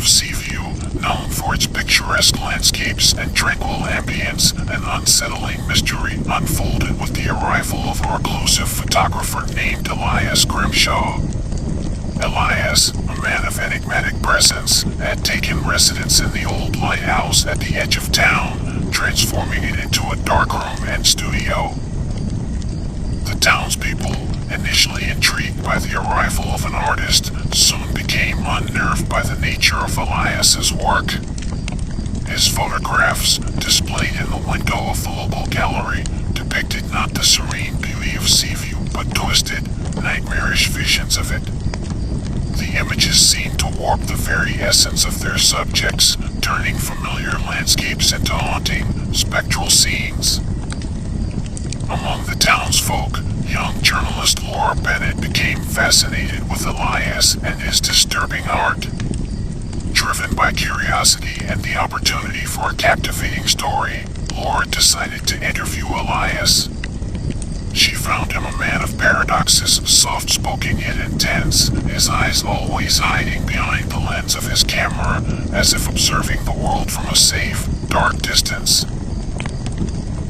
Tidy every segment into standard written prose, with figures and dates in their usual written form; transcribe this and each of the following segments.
of Seaview, known for its picturesque landscapes and tranquil ambience, an unsettling mystery unfolded with the arrival of a reclusive photographer named Elias Grimshaw. Elias, a man of enigmatic presence, had taken residence in the old lighthouse at the edge of town, transforming it into a darkroom and studio. The townspeople, initially intrigued by the arrival of an artist, soon became unnerved by the nature of Elias's work. His photographs, displayed in the window of the local gallery, depicted not the serene beauty of Seaview, but twisted, nightmarish visions of it. The images seemed to warp the very essence of their subjects, turning familiar landscapes into haunting, spectral scenes. Among the townsfolk, young journalist Laura Bennett became fascinated with Elias and his disturbing art. Driven by curiosity and the opportunity for a captivating story, Laura decided to interview Elias. She found him a man of paradoxes, soft-spoken yet intense, his eyes always hiding behind the lens of his camera, as if observing the world from a safe, dark distance.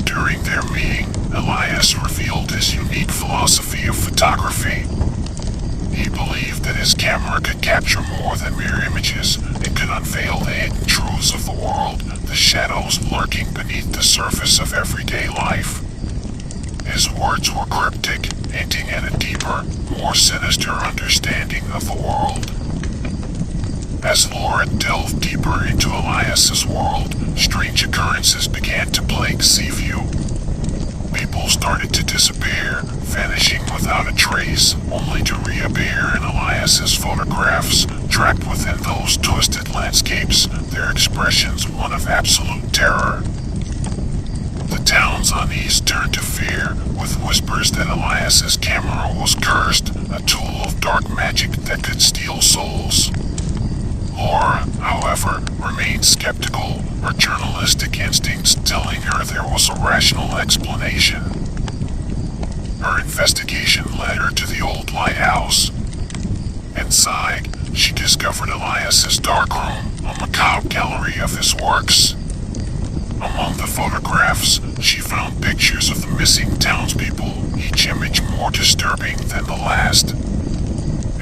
During their meeting, Elias revealed his unique philosophy of photography. He believed that his camera could capture more than mere images. It could unveil the hidden truths of the world, the shadows lurking beneath the surface of everyday life. His words were cryptic, hinting at a deeper, more sinister understanding of the world. As Laura delved deeper into Elias's world, strange occurrences began to plague Seaview. People started to disappear, vanishing without a trace, only to reappear in Elias's photographs, trapped within those twisted landscapes, their expressions one of absolute terror. The town's unease turned to fear, with whispers that Elias's camera was cursed, a tool of dark magic that could steal souls. Laura, however, remained skeptical, her journalistic instincts telling her there was a rational explanation. Her investigation led her to the old lighthouse. Inside, she discovered Elias's darkroom, a macabre gallery of his works. Among the photographs, she found pictures of the missing townspeople, each image more disturbing than the last.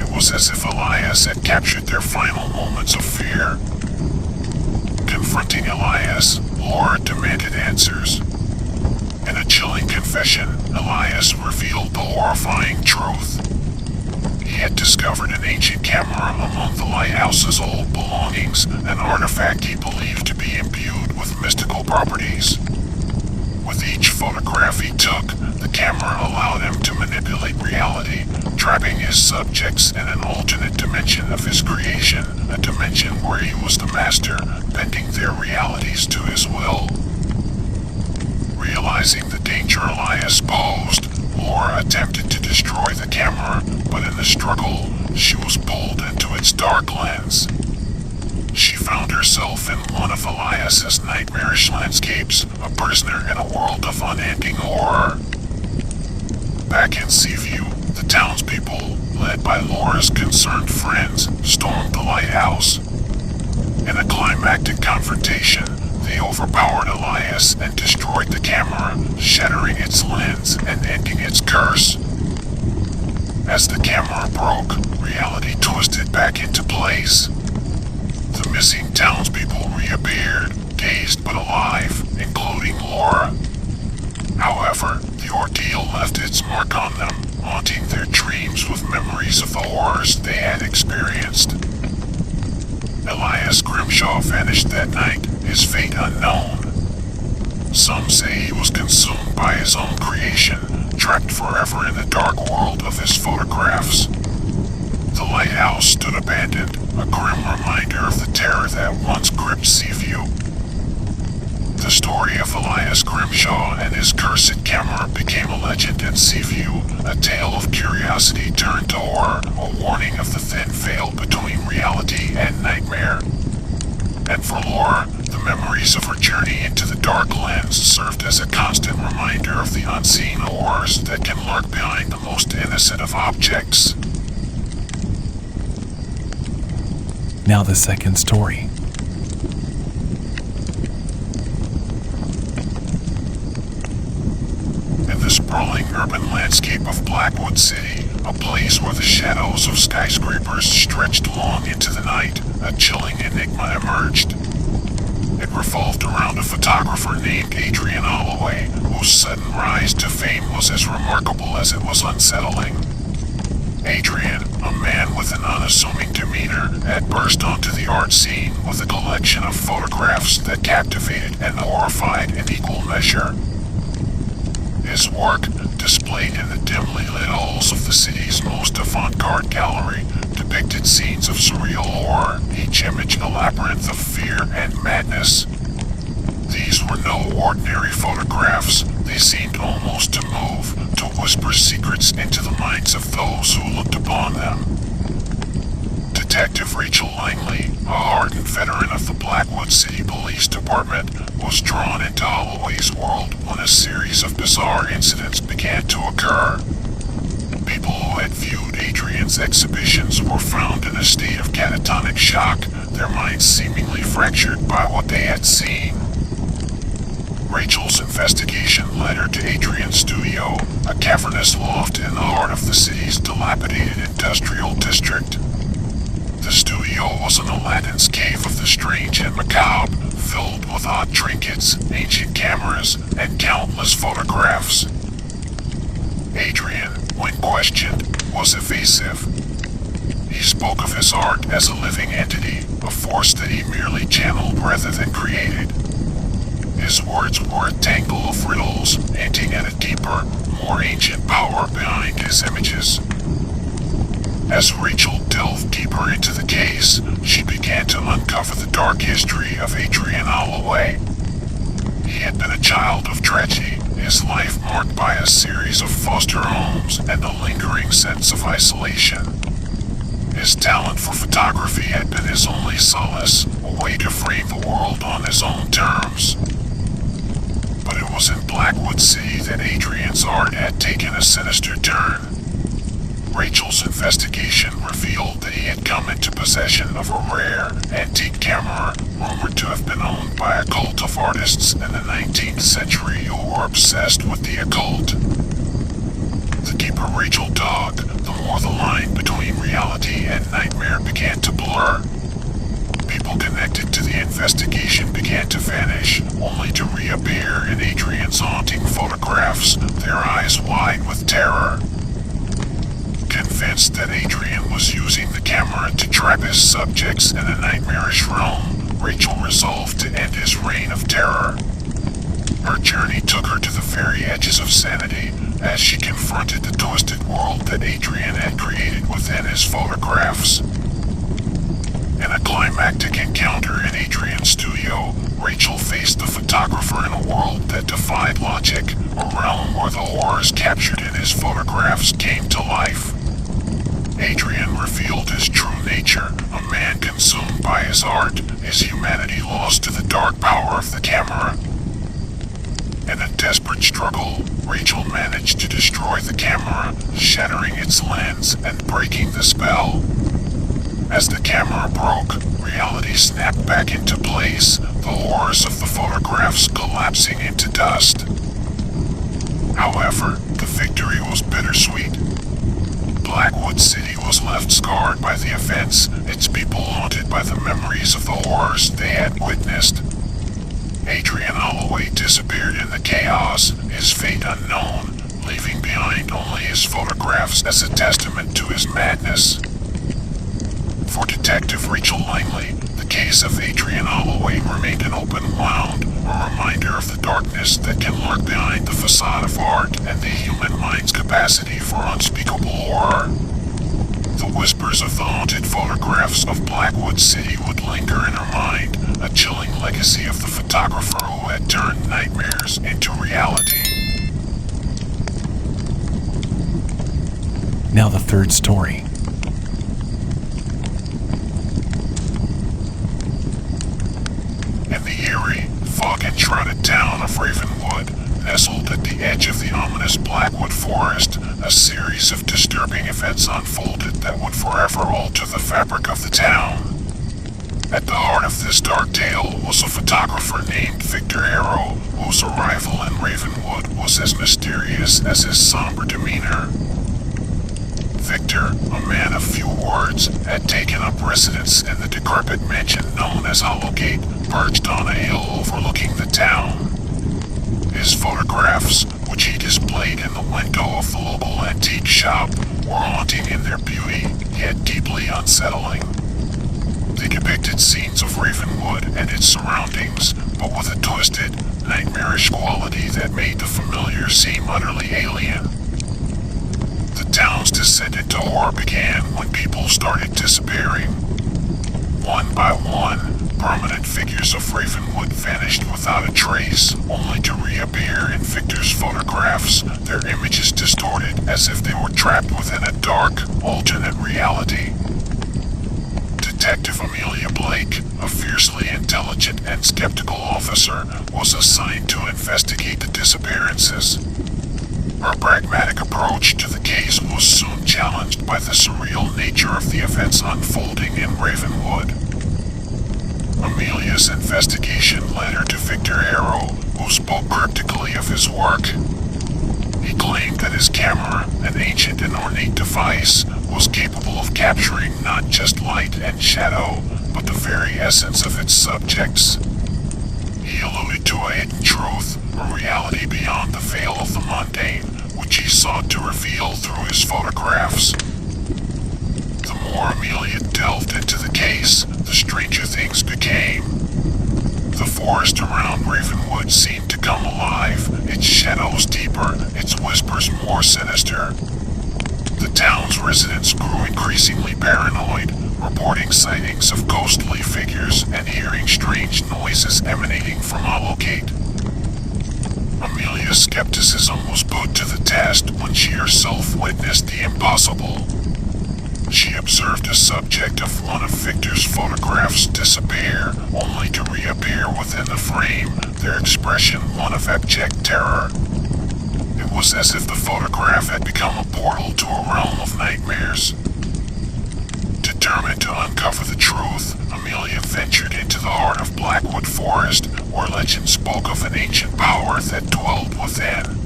It was as if Elias had captured their final moments of fear. Confronting Elias, Laura demanded answers. In a chilling confession, Elias revealed the horrifying truth. He had discovered an ancient camera among the lighthouse's old belongings, an artifact he believed to be imbued with mystical properties. With each photograph he took, the camera allowed him to manipulate reality, trapping his subjects in an alternate dimension of his creation, a dimension where he was the master, bending their realities to his will. Realizing the danger Elias posed, Laura attempted to destroy the camera, but in the struggle, she was pulled into its dark lens. She found herself in one of Elias's nightmarish landscapes, a prisoner in a world of unending horror. Back in Seaview, the townspeople, led by Laura's concerned friends, stormed the lighthouse. In a climactic confrontation, they overpowered Elias and destroyed the camera, shattering its lens and ending its curse. As the camera broke, reality twisted back into place. The missing townspeople reappeared, dazed but alive, including Laura. However, the ordeal left its mark on them, haunting their dreams with memories of the horrors they had experienced. Elias Grimshaw vanished that night, his fate unknown. Some say he was consumed by his own creation, trapped forever in the dark world of his photographs. The lighthouse stood abandoned, a grim reminder of the terror that once gripped Seaview. The story of Elias Grimshaw and his cursed camera became a legend in Seaview, a tale of curiosity turned to horror, a warning of the thin veil between reality and nightmare. And for Laura, the memories of her journey into the dark lens served as a constant reminder of the unseen horrors that can lurk behind the most innocent of objects. Now the second story. In the sprawling urban landscape of Blackwood City, a place where the shadows of skyscrapers stretched long into the night, a chilling enigma emerged. It revolved around a photographer named Adrian Holloway, whose sudden rise to fame was as remarkable as it was unsettling. Adrian, a man with an unassuming demeanor, had burst onto the art scene with a collection of photographs that captivated and horrified in equal measure. His work, displayed in the dimly lit halls of the city's most avant-garde gallery, depicted scenes of surreal horror, each image a labyrinth of fear and madness. These were no ordinary photographs. They seemed almost to move, to whisper secrets into the minds of those who looked upon them. Detective Rachel Langley, a hardened veteran of the Blackwood City Police Department, was drawn into Holloway's world when a series of bizarre incidents began to occur. People who had viewed Adrian's exhibitions were found in a state of catatonic shock, their minds seemingly fractured by what they had seen. Rachel's investigation led her to Adrian's studio, a cavernous loft in the heart of the city's dilapidated industrial district. The studio was an Aladdin's cave of the strange and macabre, filled with odd trinkets, ancient cameras, and countless photographs. Adrian, when questioned, was evasive. He spoke of his art as a living entity, a force that he merely channeled rather than created. His words were a tangle of riddles, hinting at a deeper, more ancient power behind his images. As Rachel delved deeper into the case, she began to uncover the dark history of Adrian Holloway. He had been a child of tragedy, his life marked by a series of foster homes and a lingering sense of isolation. His talent for photography had been his only solace, a way to frame the world on his own terms. But it was in Blackwood City that Adrian's art had taken a sinister turn. Rachel's investigation revealed that he had come into possession of a rare, antique camera rumored to have been owned by a cult of artists in the 19th century who were obsessed with the occult. The deeper Rachel dug, the more the line between reality and nightmare began to blur. People connected to the investigation began to vanish, only to reappear in Adrian's haunting photographs, their eyes wide with terror. Convinced that Adrian was using the camera to trap his subjects in a nightmarish realm, Rachel resolved to end his reign of terror. Her journey took her to the very edges of sanity as she confronted the twisted world that Adrian had created within his photographs. In a climactic encounter in Adrian's studio, Rachel faced the photographer in a world that defied logic, a realm where the horrors captured in his photographs came to life. Adrian revealed his true nature, a man consumed by his art, his humanity lost to the dark power of the camera. In a desperate struggle, Rachel managed to destroy the camera, shattering its lens and breaking the spell. As the camera broke, reality snapped back into place, the horrors of the photographs collapsing into dust. However, the victory was bittersweet. Blackwood City was left scarred by the events, its people haunted by the memories of the horrors they had witnessed. Adrian Holloway disappeared in the chaos, his fate unknown, leaving behind only his photographs as a testament to his madness. For Detective Rachel Langley, the case of Adrian Holloway remained an open wound, a reminder of the darkness that can lurk behind the facade of art and the human mind's capacity for unspeakable horror. The whispers of the haunted photographs of Blackwood City would linger in her mind, a chilling legacy of the photographer who had turned nightmares into reality. Now the third story. In the eerie, fog-enshrouded town of Ravenwood, nestled at the edge of the ominous Blackwood Forest, a series of disturbing events unfolded that would forever alter the fabric of the town. At the heart of this dark tale was a photographer named Victor Arrow, whose arrival in Ravenwood was as mysterious as his somber demeanor. Victor, a man of few words, had taken up residence in the decrepit mansion known as Hollowgate, perched on a hill overlooking the town. His photographs, which he displayed in the window of the local antique shop, were haunting in their beauty, yet deeply unsettling. They depicted scenes of Ravenwood and its surroundings, but with a twisted, nightmarish quality that made the familiar seem utterly alien. The town's descent into horror began when people started disappearing. One by one, prominent figures of Ravenwood vanished without a trace, only to reappear in Victor's photographs, their images distorted as if they were trapped within a dark, alternate reality. Detective Amelia Blake, a fiercely intelligent and skeptical officer, was assigned to investigate the disappearances. Her pragmatic approach to the case was soon challenged by the surreal nature of the events unfolding in Ravenwood. Amelia's investigation led her to Victor Arrow, who spoke cryptically of his work. He claimed that his camera, an ancient and ornate device, was capable of capturing not just light and shadow, but the very essence of its subjects. He alluded to a hidden truth, a reality beyond the veil of the mundane, which he sought to reveal through his photographs. The more Amelia delved into the case, the stranger things became. The forest around Ravenwood seemed to come alive, its shadows deeper, its whispers more sinister. The town's residents grew increasingly paranoid, reporting sightings of ghostly figures and hearing strange noises emanating from Hollowgate. Amelia's skepticism was put to the test when she herself witnessed the impossible. She observed a subject of one of Victor's photographs disappear, only to reappear within the frame, their expression one of abject terror. It was as if the photograph had become a portal to a realm of nightmares. Determined to uncover the truth, Amelia ventured into the heart of Blackwood Forest, where legend spoke of an ancient power that dwelled within.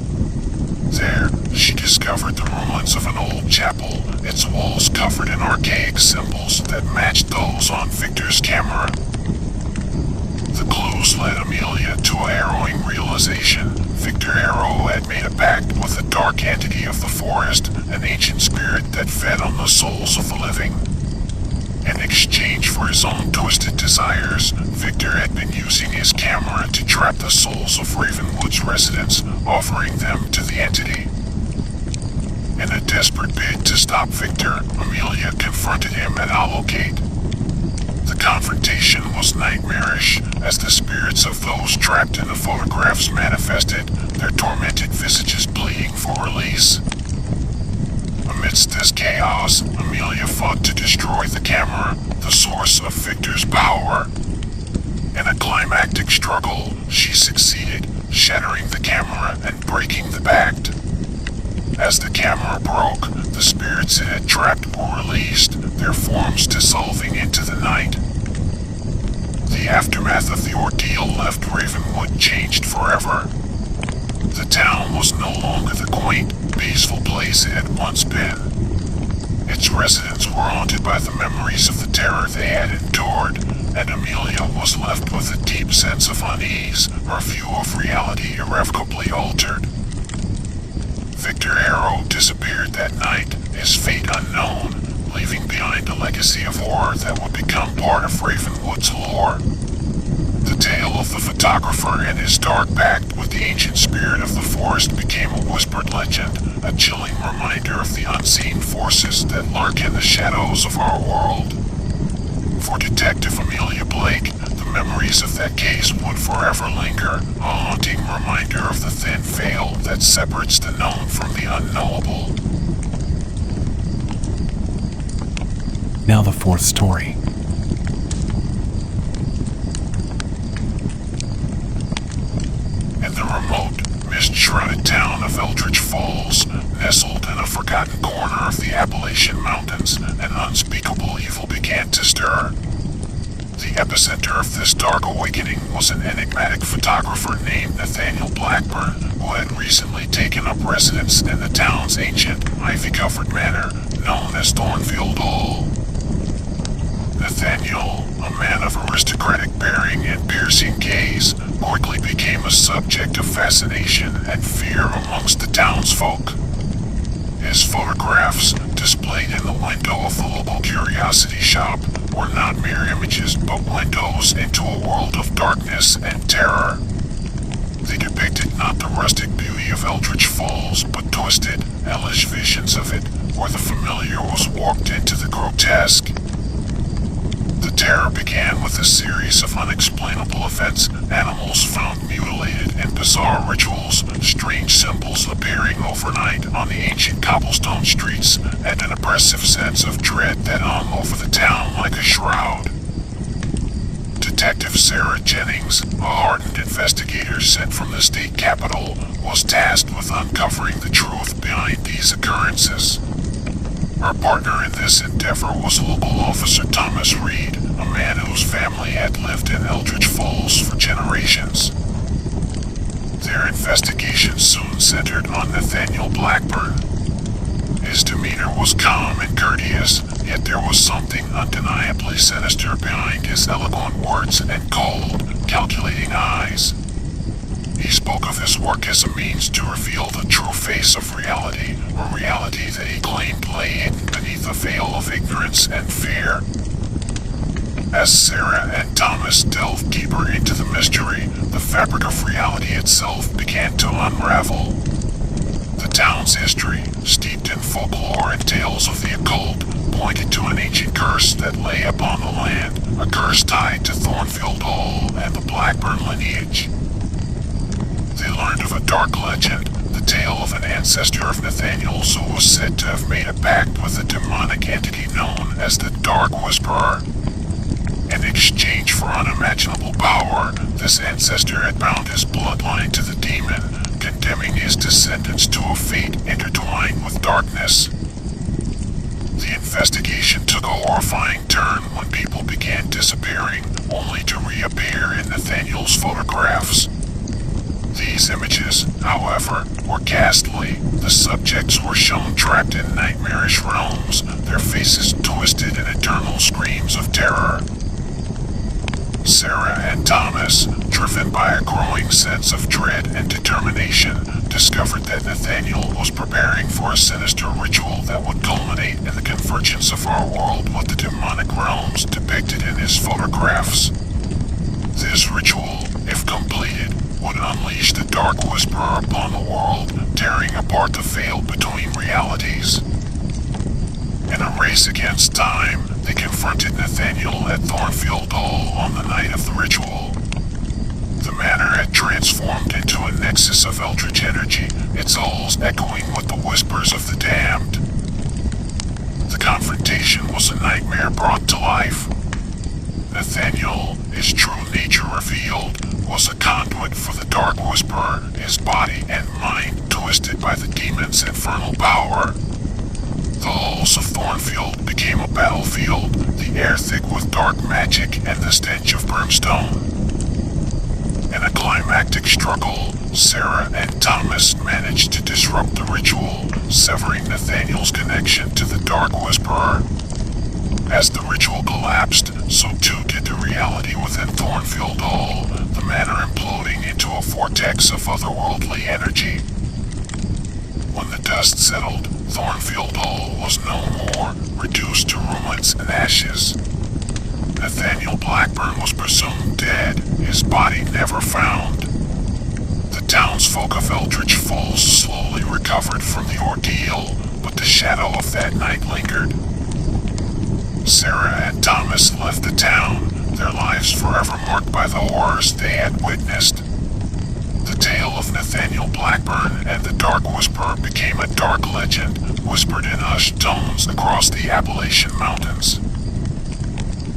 There, she discovered the ruins of an old chapel, its walls covered in archaic symbols that matched those on Victor's camera. The clues led Amelia to a harrowing realization. Victor Arrow had made a pact with a dark entity of the forest, an ancient spirit that fed on the souls of the living. In exchange for his own twisted desires, Victor had been using his camera to trap the souls of Ravenwood's residents, offering them to the entity. In a desperate bid to stop Victor, Amelia confronted him at Hollowgate. The confrontation was nightmarish, as the spirits of those trapped in the photographs manifested, their tormented visages pleading for release. Amidst this chaos, Amelia fought to destroy the camera, the source of Victor's power. In a climactic struggle, she succeeded, shattering the camera and breaking the pact. As the camera broke, the spirits it had trapped were released, their forms dissolving into the night. The aftermath of the ordeal left Ravenwood changed forever. The town was no longer the quaint, peaceful place it had once been. Its residents were haunted by the memories of the terror they had endured, and Amelia was left with a deep sense of unease, her view of reality irrevocably altered. Victor Arrow disappeared that night, his fate unknown, leaving behind a legacy of horror that would become part of Ravenwood's lore. The tale of the photographer and his dark pact with the ancient spirit of the forest became a whispered legend, a chilling reminder of the unseen forces that lurk in the shadows of our world. For Detective Amelia Blake, the memories of that case would forever linger, a haunting reminder of the thin veil that separates the known from the unknowable. Now the fourth story. In the remote, mist-shrouded town of Eldridge Falls, nestled in a forgotten corner of the Appalachian Mountains, an unspeakable evil began to stir. The epicenter of this dark awakening was an enigmatic photographer named Nathaniel Blackburn, who had recently taken up residence in the town's ancient, ivy-covered manor known as Thornfield Hall. Nathaniel, a man of aristocratic bearing and piercing gaze, quickly became a subject of fascination and fear amongst the townsfolk. His photographs, displayed in the window of the local curiosity shop, were not mere images but windows into a world of darkness and terror. They depicted not the rustic beauty of Eldritch Falls, but twisted, hellish visions of it, where the familiar was warped into the grotesque. The terror began with a series of unexplainable events, animals found mutilated in bizarre rituals, strange symbols appearing overnight on the ancient cobblestone streets, and an oppressive sense of dread that hung over the town like a shroud. Detective Sarah Jennings, a hardened investigator sent from the state capital, was tasked with uncovering the truth behind these occurrences. Her partner in this endeavor was local officer Thomas Reed, a man whose family had lived in Eldritch Falls for generations. Their investigation soon centered on Nathaniel Blackburn. His demeanor was calm and courteous, yet there was something undeniably sinister behind his eloquent words and cold, calculating eyes. He spoke of his work as a means to reveal the true face of reality, a reality that he claimed lay hidden beneath a veil of ignorance and fear. As Sarah and Thomas delved deeper into the mystery, the fabric of reality itself began to unravel. The town's history, steeped in folklore and tales of the occult, pointed to an ancient curse that lay upon the land, a curse tied to Thornfield Hall and the Blackburn lineage. They learned of a dark legend, the tale of an ancestor of Nathaniel's who was said to have made a pact with a demonic entity known as the Dark Whisperer. In exchange for unimaginable power, this ancestor had bound his bloodline to the demon, condemning his descendants to a fate intertwined with darkness. The investigation took a horrifying turn when people began disappearing, only to reappear in Nathaniel's photographs. These images, however, were ghastly. The subjects were shown trapped in nightmarish realms, their faces twisted in eternal screams of terror. Sarah and Thomas, driven by a growing sense of dread and determination, discovered that Nathaniel was preparing for a sinister ritual that would culminate in the convergence of our world with the demonic realms depicted in his photographs. This ritual, if completed, would unleash the Dark Whisperer upon the world, tearing apart the veil between realities. In a race against time, they confronted Nathaniel at Thornfield Hall on the night of the ritual. The manor had transformed into a nexus of eldritch energy, its halls echoing with the whispers of the damned. The confrontation was a nightmare brought to life. Nathaniel, his true nature revealed, was a conduit for the Dark Whisperer, his body and mind twisted by the demon's infernal power. The halls of Thornfield became a battlefield, the air thick with dark magic and the stench of brimstone. In a climactic struggle, Sarah and Thomas managed to disrupt the ritual, severing Nathaniel's connection to the Dark Whisperer. As the ritual collapsed, so too did the reality within Thornfield Hall, the manor imploding into a vortex of otherworldly energy. When the dust settled, Thornfield Hall was no more, reduced to ruins and ashes. Nathaniel Blackburn was presumed dead, his body never found. The townsfolk of Eldritch Falls slowly recovered from the ordeal, but the shadow of that night lingered. Sarah and Thomas left the town, their lives forever marked by the horrors they had witnessed. The tale of Nathaniel Blackburn and the Dark Whisperer became a dark legend, whispered in hushed tones across the Appalachian Mountains.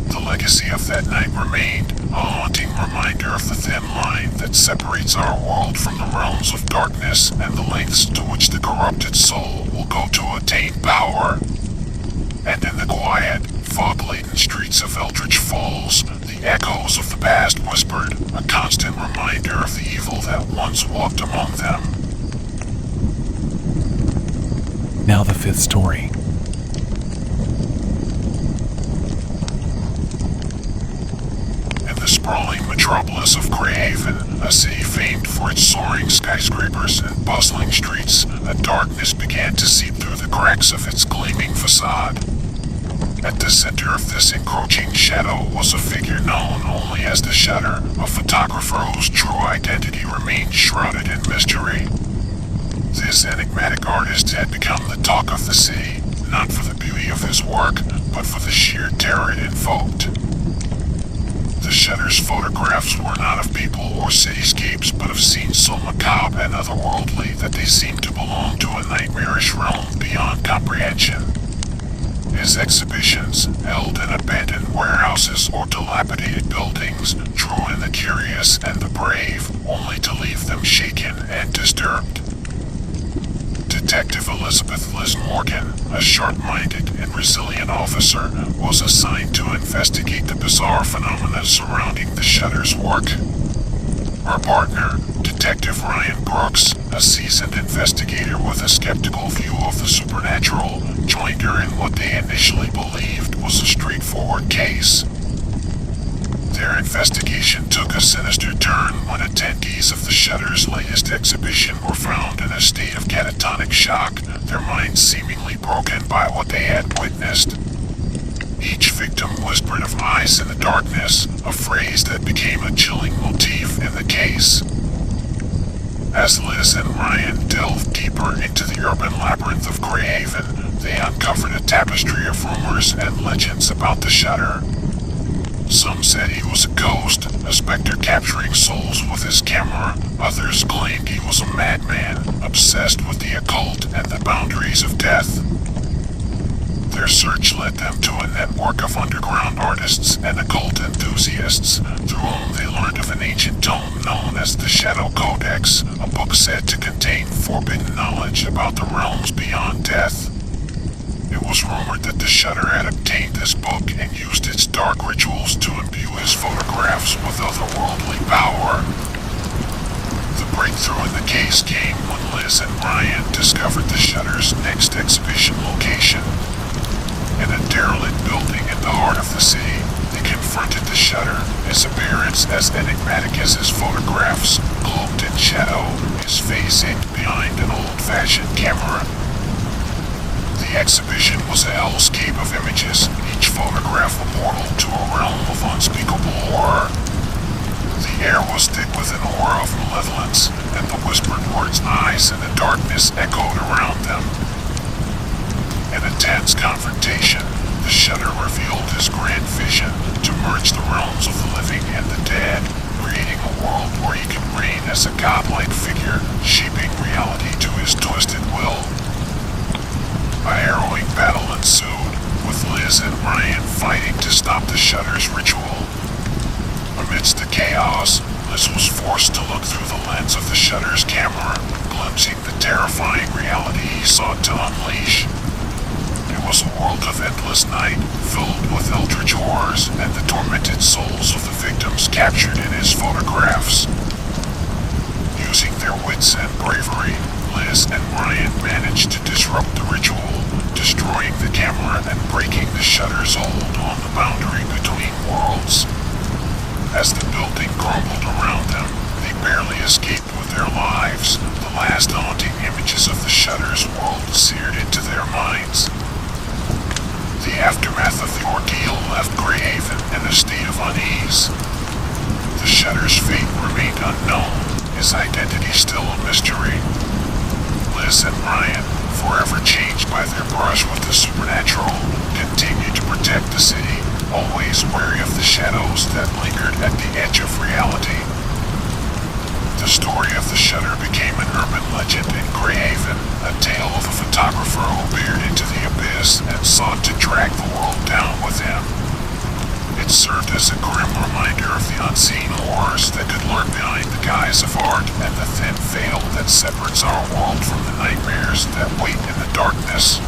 The legacy of that night remained, a haunting reminder of the thin line that separates our world from the realms of darkness and the lengths to which the corrupted soul will go to attain power. And in the quiet, fog-laden streets of Eldritch Falls, the The echoes of the past whispered, a constant reminder of the evil that once walked among them. Now the fifth story. In the sprawling metropolis of Greyhaven, a city famed for its soaring skyscrapers and bustling streets, a darkness began to seep through the cracks of its gleaming facade. At the center of this encroaching shadow was a figure known only as the Shutter, a photographer whose true identity remained shrouded in mystery. This enigmatic artist had become the talk of the city, not for the beauty of his work, but for the sheer terror it invoked. The Shutter's photographs were not of people or cityscapes, but of scenes so macabre and otherworldly that they seemed to belong to a nightmarish realm beyond comprehension. His exhibitions, held in abandoned warehouses or dilapidated buildings, drew in the curious and the brave, only to leave them shaken and disturbed. Detective Elizabeth Liz Morgan, a sharp-minded and resilient officer, was assigned to investigate the bizarre phenomena surrounding the Shutter's work. Her partner, Detective Ryan Brooks, a seasoned investigator with a skeptical view of the supernatural, joined her in what they initially believed was a straightforward case. Their investigation took a sinister turn when attendees of the Shutter's latest exhibition were found in a state of catatonic shock, their minds seemingly broken by what they had witnessed. Each victim whispered of eyes in the darkness, a phrase that became a chilling motif in the case. As Liz and Ryan delved deeper into the urban labyrinth of Greyhaven, they uncovered a tapestry of rumors and legends about the Shutter. Some said he was a ghost, a specter capturing souls with his camera. Others claimed he was a madman, obsessed with the occult and the boundaries of death. Their search led them to a network of underground artists and occult enthusiasts, through whom they learned of an ancient tome known as the Shadow Codex, a book said to contain forbidden knowledge about the realms beyond death. It was rumored that the Shutter had obtained this book and used its dark rituals to imbue his photographs with otherworldly power. The breakthrough in the case came when Liz and Ryan discovered the Shutter's next exhibition location. In a derelict building in the heart of the city, they confronted the Shutter, his appearance as enigmatic as his photographs, cloaked in shadow, his face hid behind an old-fashioned camera. The exhibition was a hellscape of images, each photograph a portal to a realm of unspeakable horror. The air was thick with an aura of malevolence, and the whispered words "eyes" in the darkness echoed around them. In a tense confrontation, the Shutter revealed his grand vision to merge the realms of the living and the dead, creating a world where he could reign as a godlike figure, shaping reality to his twisted will. A harrowing battle ensued, with Liz and Ryan fighting to stop the Shutter's ritual. Amidst the chaos, Liz was forced to look through the lens of the Shutter's camera, glimpsing the terrifying reality he sought to unleash. It was a world of endless night, filled with eldritch horrors and the tormented souls of the victims captured in his photographs. Using their wits and bravery, Liz and Ryan managed to disrupt the ritual, destroying the camera and breaking the Shutter's hold on the boundary between worlds. As the building crumbled around them, they barely escaped with their lives, the last haunting images of the Shutter's world seared into their minds. The aftermath of the ordeal left Greyhaven in a state of unease. The Shutter's fate remained unknown, his identity still a mystery. Liz and Ryan, forever changed by their brush with the supernatural, continued to protect the city, always wary of the shadows that lingered at the edge of reality. The story of the Shutter became an urban legend in Greyhaven, a tale of a photographer who peered into the abyss and sought to drag the world down with him. It served as a grim reminder of the unseen horrors that could lurk behind the guise of art and the thin veil that separates our world from the nightmares that wait in the darkness.